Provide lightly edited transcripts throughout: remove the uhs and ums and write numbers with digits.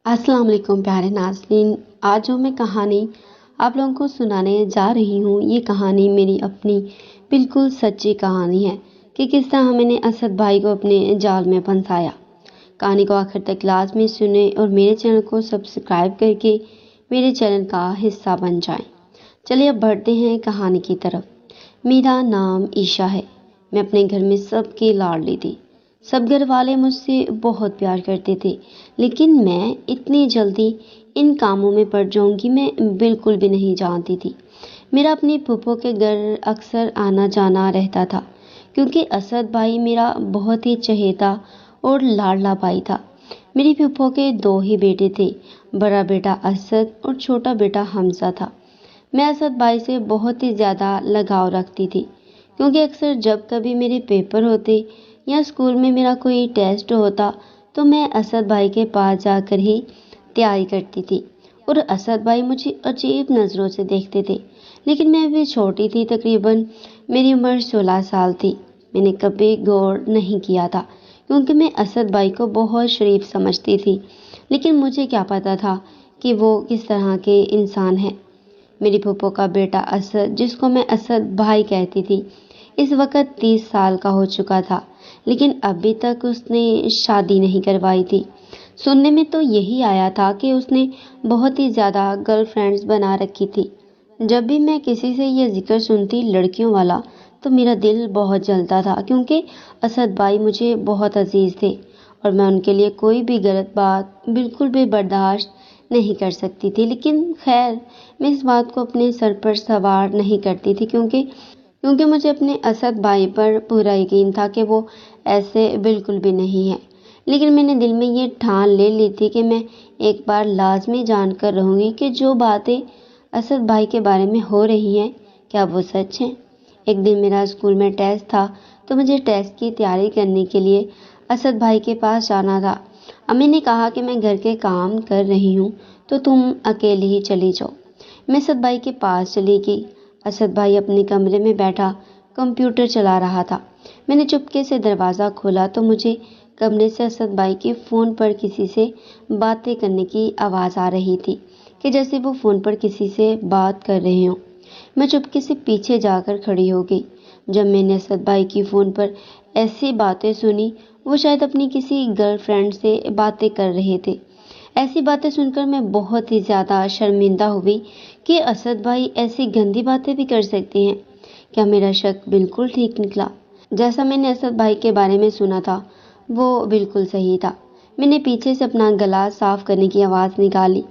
अस्सलाम वालेकुम प्यारे नाज़रीन। आज जो मैं कहानी आप लोगों को सुनाने जा रही हूँ, ये कहानी मेरी अपनी बिल्कुल सच्ची कहानी है कि किस तरह मैंने असद भाई को अपने जाल में फंसाया। कहानी को आखिर तक लाजमी सुने और मेरे चैनल को सब्सक्राइब करके मेरे चैनल का हिस्सा बन जाएं। चलिए अब बढ़ते हैं कहानी की तरफ। मेरा नाम ईशा है। मैं अपने घर में सबकी लाडली थी। सब घर वाले मुझसे बहुत प्यार करते थे, लेकिन मैं इतनी जल्दी इन कामों में पड़ जाऊंगी मैं बिल्कुल भी नहीं जानती थी। मेरा अपनी फूफो के घर अक्सर आना जाना रहता था, क्योंकि असद भाई मेरा बहुत ही चहेता और लाडला भाई था। मेरी फूफो के दो ही बेटे थे, बड़ा बेटा असद और छोटा बेटा हमजा था। मैं असद भाई से बहुत ही ज़्यादा लगाव रखती थी, क्योंकि अक्सर जब कभी मेरे पेपर होते या स्कूल में मेरा कोई टेस्ट होता तो मैं असद भाई के पास जाकर ही तैयारी करती थी। और असद भाई मुझे अजीब नज़रों से देखते थे, लेकिन मैं अभी छोटी थी, तकरीबन मेरी उम्र 16 साल थी। मैंने कभी गौर नहीं किया था, क्योंकि मैं असद भाई को बहुत शरीफ समझती थी, लेकिन मुझे क्या पता था कि वो किस तरह के इंसान हैं। मेरी फूफो का बेटा असद, जिसको मैं असद भाई कहती थी, इस वक्त 30 साल का हो चुका था, लेकिन अभी तक उसने शादी नहीं करवाई थी। सुनने में तो यही आया था कि उसने बहुत ही ज़्यादा गर्लफ्रेंड्स बना रखी थी। जब भी मैं किसी से ये जिक्र सुनती लड़कियों वाला, तो मेरा दिल बहुत जलता था, क्योंकि असद भाई मुझे बहुत अजीज़ थे और मैं उनके लिए कोई भी गलत बात बिल्कुल भी बर्दाश्त नहीं कर सकती थी। लेकिन खैर, मैं इस बात को अपने सर पर सवार नहीं करती थी, क्योंकि मुझे अपने असद भाई पर पूरा यकीन था कि वो ऐसे बिल्कुल भी नहीं है। लेकिन मैंने दिल में ये ठान ले ली थी कि मैं एक बार लाजमी जानकर रहूँगी कि जो बातें असद भाई के बारे में हो रही हैं, क्या वो सच हैं। एक दिन मेरा स्कूल में टेस्ट था, तो मुझे टेस्ट की तैयारी करने के लिए असद भाई के पास जाना था। अम्मी ने कहा कि मैं घर के काम कर रही हूँ, तो तुम अकेले ही चली जाओ। मैं असद भाई के पास चली गई। असद भाई अपने कमरे में बैठा कंप्यूटर चला रहा था। मैंने चुपके से दरवाज़ा खोला तो मुझे कमरे से असद भाई के फ़ोन पर किसी से बातें करने की आवाज़ आ रही थी, कि जैसे वो फ़ोन पर किसी से बात कर रहे हों। मैं चुपके से पीछे जाकर खड़ी हो गई। जब मैंने असद भाई की फ़ोन पर ऐसी बातें सुनी, वो शायद अपनी किसी गर्लफ्रेंड से बातें कर रहे थे। ऐसी बातें सुनकर मैं बहुत ही ज़्यादा शर्मिंदा हुई कि असद भाई ऐसी गंदी बातें भी कर सकते हैं। क्या मेरा शक बिल्कुल ठीक निकला? जैसा मैंने असद भाई के बारे में सुना था, वो बिल्कुल सही था। मैंने पीछे से अपना गला साफ करने की आवाज़ निकाली,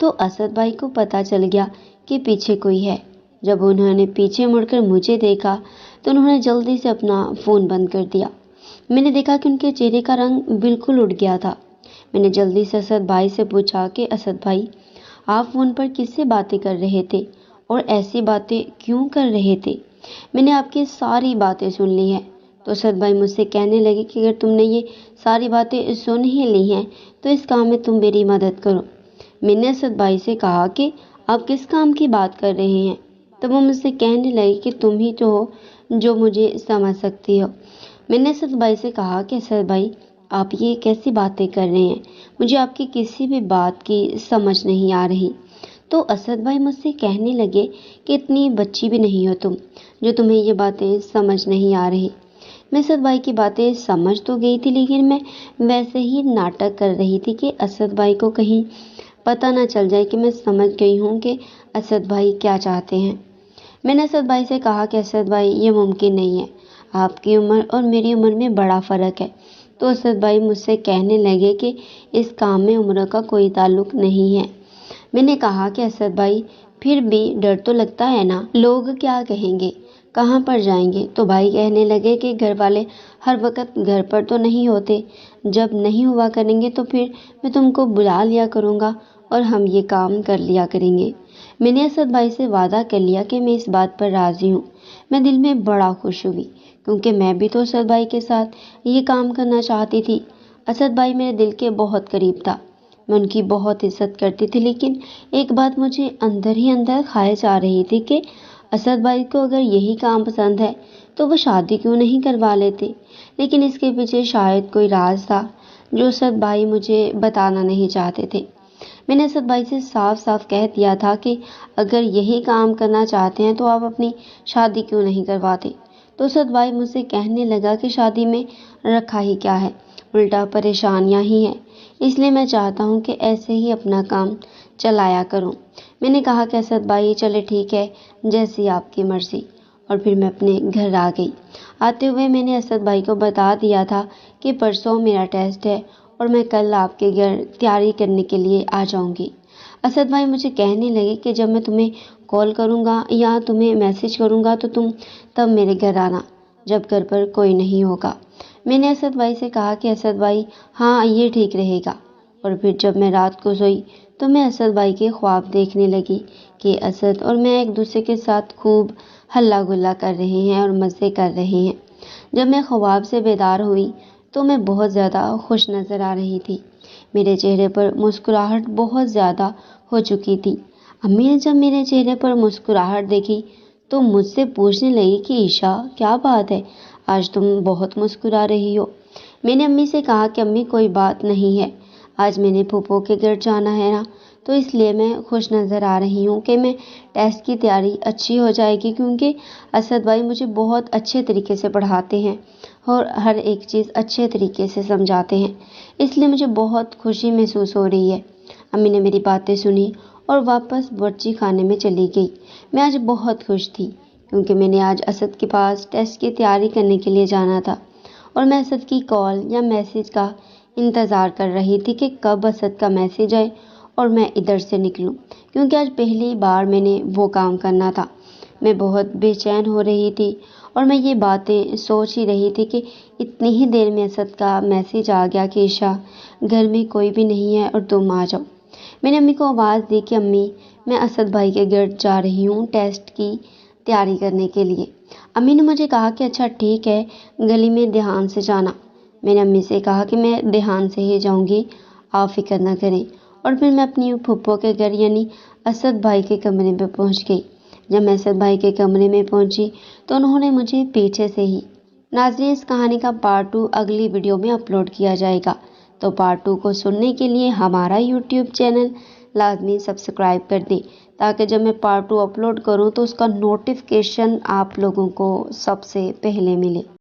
तो असद भाई को पता चल गया कि पीछे कोई है। जब उन्होंने पीछे मुड़कर मुझे देखा, तो उन्होंने जल्दी से अपना फ़ोन बंद कर दिया। मैंने देखा कि उनके चेहरे का रंग बिल्कुल उड़ गया था। मैंने जल्दी से असद भाई से पूछा कि असद भाई, आप फ़ोन पर किससे बातें कर रहे थे और ऐसी बातें क्यों कर रहे थे? मैंने आपकी सारी बातें सुन ली हैं। तो असद भाई मुझसे कहने लगे कि अगर तुमने ये सारी बातें सुन ही ली हैं, तो इस काम में तुम मेरी मदद करो। मैंने असद भाई से कहा कि आप किस काम की बात कर रहे हैं? तब वो मुझसे कहने लगे कि तुम ही तो हो जो मुझे समझ सकती हो। मैंने असद भाई से कहा कि असद भाई, आप ये कैसी बातें कर रहे हैं? मुझे आपकी किसी भी बात की समझ नहीं आ रही। तो असद भाई मुझसे कहने लगे कि इतनी बच्ची भी नहीं हो तुम, जो तुम्हें ये बातें समझ नहीं आ रही। मैं असद भाई की बातें समझ तो गई थी, लेकिन मैं वैसे ही नाटक कर रही थी कि असद भाई को कहीं पता ना चल जाए कि मैं समझ गई हूँ कि असद भाई क्या चाहते हैं। मैंने असद भाई से कहा कि असद भाई, ये मुमकिन नहीं है। आपकी उम्र और मेरी उम्र में बड़ा फ़र्क है। तो असद भाई मुझसे कहने लगे कि इस काम में उम्र का कोई ताल्लुक नहीं है। मैंने कहा कि असद भाई, फिर भी डर तो लगता है ना, लोग क्या कहेंगे, कहाँ पर जाएंगे? तो भाई कहने लगे कि घर वाले हर वक्त घर पर तो नहीं होते, जब नहीं हुआ करेंगे तो फिर मैं तुमको बुला लिया करूँगा और हम ये काम कर लिया करेंगे। मैंने असद भाई से वादा कर लिया कि मैं इस बात पर राज़ी हूँ। मैं दिल में बड़ा खुश हुई, क्योंकि मैं भी तो असद भाई के साथ ये काम करना चाहती थी। असद भाई मेरे दिल के बहुत करीब था। मैं उनकी बहुत इज्जत करती थी, लेकिन एक बात मुझे अंदर ही अंदर ख्वाहिश आ रही थी कि असद भाई को अगर यही काम पसंद है, तो वो शादी क्यों नहीं करवा लेते। लेकिन इसके पीछे शायद कोई राज था, जो असद भाई मुझे बताना नहीं चाहते थे। میں نے اسد بھائی سے صاف صاف کہہ دیا تھا کہ اگر یہی کام کرنا چاہتے ہیں تو آپ اپنی شادی کیوں نہیں کرواتے؟ تو اسد بھائی مجھ سے کہنے لگا کہ شادی میں رکھا ہی کیا ہے، الٹا پریشانیاں ہی ہیں، اس لیے میں چاہتا ہوں کہ ایسے ہی اپنا کام چلایا کروں۔ میں نے کہا کہ اسد بھائی چلے ٹھیک ہے، جیسی آپ کی مرضی، اور پھر میں اپنے گھر آ گئی۔ آتے ہوئے میں نے اسد بھائی کو بتا دیا تھا کہ پرسوں میرا ٹیسٹ ہے اور میں کل آپ کے گھر تیاری کرنے کے لیے آ جاؤں گی۔ اسد بھائی مجھے کہنے لگے کہ جب میں تمہیں کال کروں گا یا تمہیں میسج کروں گا تو تم تب میرے گھر آنا، جب گھر پر کوئی نہیں ہوگا۔ میں نے اسد بھائی سے کہا کہ اسد بھائی ہاں یہ ٹھیک رہے گا، اور پھر جب میں رات کو سوئی تو میں اسد بھائی کے خواب دیکھنے لگی کہ اسد اور میں ایک دوسرے کے ساتھ خوب ہلا گلا کر رہے ہیں اور مزے کر رہے ہیں۔ جب میں خواب سے بیدار ہوئی تو میں بہت زیادہ خوش نظر آ رہی تھی، میرے چہرے پر مسکراہٹ بہت زیادہ ہو چکی تھی۔ امی نے جب میرے چہرے پر مسکراہٹ دیکھی تو مجھ سے پوچھنے لگی کہ عائشہ کیا بات ہے، آج تم بہت مسکرا رہی ہو۔ میں نے امی سے کہا کہ امی کوئی بات نہیں ہے، آج میں نے پھوپھو کے گھر جانا ہے نا، تو اس لیے میں خوش نظر آ رہی ہوں کہ میں ٹیسٹ کی تیاری اچھی ہو جائے گی، کیونکہ اسد بھائی مجھے بہت اچھے طریقے سے پڑھاتے ہیں اور ہر ایک چیز اچھے طریقے سے سمجھاتے ہیں، اس لیے مجھے بہت خوشی محسوس ہو رہی ہے۔ امی نے میری باتیں سنی اور واپس برچی خانے میں چلی گئی۔ میں آج بہت خوش تھی کیونکہ میں نے آج اسد کے پاس ٹیسٹ کی تیاری کرنے کے لیے جانا تھا، اور میں اسد کی کال یا میسج کا انتظار کر رہی تھی کہ کب اسد کا میسج آئے اور میں ادھر سے نکلوں، کیونکہ آج پہلی بار میں نے وہ کام کرنا تھا۔ میں بہت بے چین ہو رہی تھی اور میں یہ باتیں سوچ ہی رہی تھی کہ اتنی ہی دیر میں اسد کا میسج آ گیا کہ عائشہ گھر میں کوئی بھی نہیں ہے اور تم آ جاؤ۔ میں نے امی کو آواز دی کہ امی میں اسد بھائی کے گھر جا رہی ہوں ٹیسٹ کی تیاری کرنے کے لیے۔ امی نے مجھے کہا کہ اچھا ٹھیک ہے، گلی میں دھیان سے جانا۔ میں نے امی سے کہا کہ میں دھیان سے ہی جاؤں گی، آپ فکر نہ کریں، اور پھر میں اپنی پھپھو کے گھر یعنی اسد بھائی کے کمرے میں پہنچ گئی۔ جب میں اسد بھائی کے کمرے میں پہنچی تو انہوں نے مجھے پیچھے سے ہی۔ ناظرین، اس کہانی کا پارٹ 2 اگلی ویڈیو میں اپلوڈ کیا جائے گا، تو پارٹ 2 کو سننے کے لیے ہمارا یوٹیوب چینل لازمی سبسکرائب کر دیں، تاکہ جب میں پارٹ 2 اپلوڈ کروں تو اس کا نوٹیفیکیشن آپ لوگوں کو سب سے پہلے ملے۔